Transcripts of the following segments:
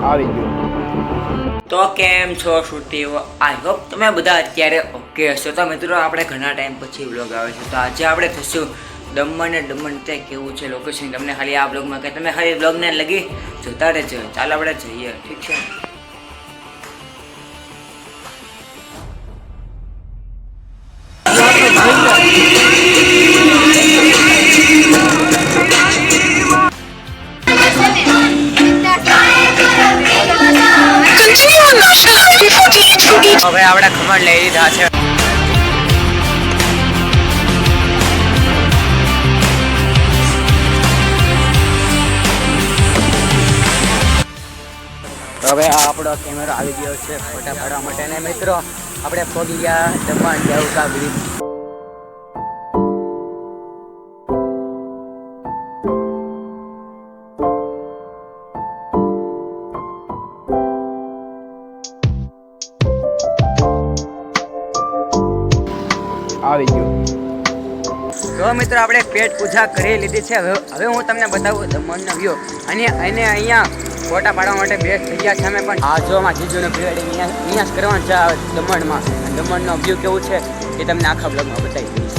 આવી ગયો. તો કેમ છો શ્રુતિઓ? આઈ હોપ તમે બધા અત્યારે ઓકે હશો. તો મિત્રો આપણે ઘણા ટાઈમ પછી વ્લોગ આવે છે, તો આજે આપણે થશું દમણ ને દમણ તે કેવું છે લોકેશન તમને ખાલી આ વ્લોગમાં કે તમે ખાલી વ્લોગને લગી જોતા રહેજો. ચાલો આપણે જઈએ, ઠીક છે? હવે આપણે ખબર લઈ લીધા છે. હવે આપણો કેમેરો આવી ગયો છે ફોટા પાડવા માટે. અને મિત્રો આપણે પહોંચી ગયા દમણ દેવકા બ્રિજ. આવી ગયો. તો મિત્રો આપણે પેટ પૂજા કરી લીધી છે. હવે હું તમને બતાવું દમણનો વ્યૂ. અને અહીંયા ફોટા પાડવા માટે બેસ્ટ થઈ ગયા છે અમે. પણ આ જોમાં જીજુનો પ્રિવેડિંગ અહીંયા જ કરવાનું છે દમણમાં. દમણનો વ્યૂ કેવું છે એ તમને આખા બ્લોગમાં બતાવી દઈશ.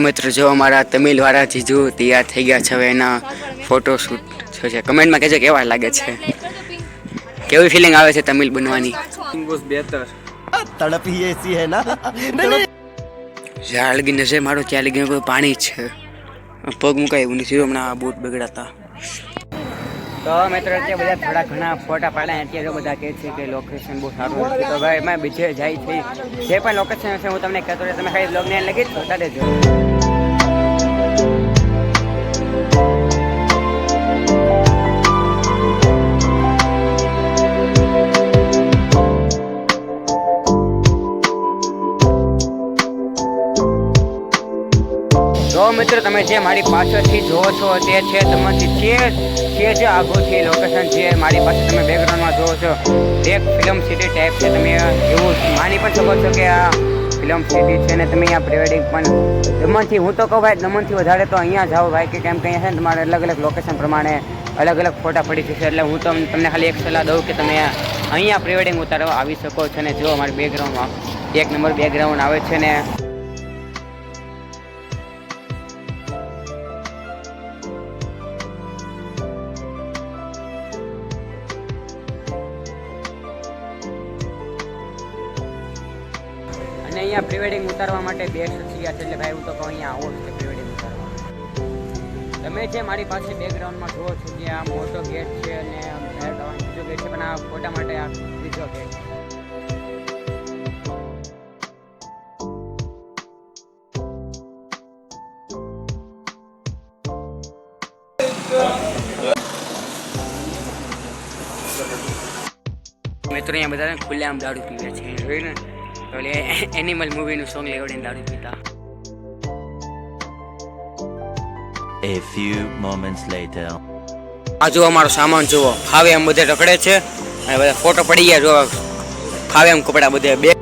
મિત્રો જો અમારા તમિલવાળા જીજુ તૈયાર થઈ ગયા છે. હવે એના ફોટોશૂટ છે. કમેન્ટમાં કહેજો કેવા લાગે છે, કેવી ફિલિંગ આવે છે તમિલ બનવાની. બેતર तड़प ही ऐसी है ना. જ્યાં લગી નજર મારો ત્યાં લગી કોઈ પાણી છે. પગ મુકાય એવું નથી. હમણાં બૂટ બગડાતા. તો મિત્રો અત્યારે બધા થોડા ઘણા ફોટા પાડ્યા. અત્યારે બધા કહે છે કે લોકેશન બહુ સારું છે. તો ભાઈ એમાં બીજે જાય છે જે પણ લોકેશન હશે હું તમને કહેતો રહે. તમે ખાલી બ્લોગને લગી જ જોતા રહેજો. તો મિત્રો તમે જે મારી પાછળથી જોવો છો તે છે દમણથી છે જે આગળથી લોકેશન છે મારી પાસે તમે બેકગ્રાઉન્ડમાં જોવો છો. એક ફિલ્મ સિટી ટાઈપ છે. તમે એવું માની પણ શકો છો કે આ ફિલ્મ સિટી છે. ને તમે અહીંયા પ્રિવેડિંગ પણ દમણથી, હું તો કહું ભાઈ દમણથી વધારે તો અહીંયા જાઓ ભાઈ, કે કેમ કે અહીંયા છે ને તમારે અલગ અલગ લોકેશન પ્રમાણે અલગ અલગ ફોટા પડી જશે. એટલે હું તમને ખાલી એક સલાહ દઉં કે તમે અહીંયા પ્રિવેડિંગ ઉતારવા આવી શકો છો. ને જો અમારી બેકગ્રાઉન્ડમાં એક નંબર બેકગ્રાઉન્ડ આવે છે. ને અહીંયા પ્રિવેડિંગ ઉતારવા માટે બેસ્ટ થયા છે. એટલે ભાઈ હું તો કહું અહીંયા આવો છે પ્રિવેડિંગ ઉતારવા. તમે જે મારી પાસે બેકગ્રાઉન્ડમાં જુઓ છો જે આ મોટો ગેટ છે અને બીજો ગેટ છે, પણ આ ફોટા માટે આ બીજો ગેટ છે. મિત્રો અહીંયા બધા ખુલ્લે આમ દારૂ પીવે છે. જોયું ને એટલે એનિમલ મૂવીનું સોંગ લેવડીને દારૂ પીતા. A few moments later. આ જુઓ અમારો સામાન જુઓ. ફાવે એમ બધે રખડે છે અને બધા ફોટો પડી ગયા. જો ફાવે એમ કપડા બધે બે.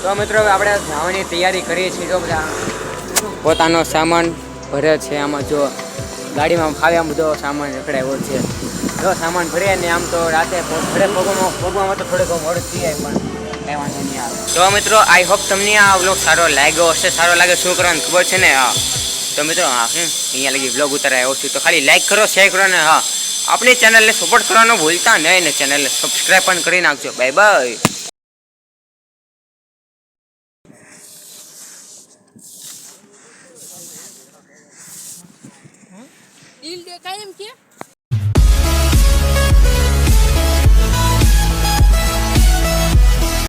તો મિત્રો હવે આપણે જવાની તૈયારી કરીએ છીએ. જો બધા પોતાનો સામાન ભરે છે. આમાં જો ગાડીમાં ફાવે એમ બધો સામાન રખડાયો છે. જો સામાન ભરે ને આમ તો રાતે ઘરે પગવામાં તો થોડોક મોડું થઈ જાય પણ વાંધો નહીં આવે. તો મિત્રો આઈ હોપ તમને આ વ્લોગ સારો લાગ્યો હશે. સારો લાગે શું કરવાનું ખબર છે ને? હા તો મિત્રો અહીંયા લગી વ્લોગ ઉતારાયો છું તો ખાલી લાઈક કરો, શેર કરો ને હા આપણી ચેનલને સપોર્ટ કરવાનું ભૂલતા નહીં. ને ચેનલને સબસ્ક્રાઈબ પણ કરી નાખજો. Bye bye. દિલ દેખાય એમ કે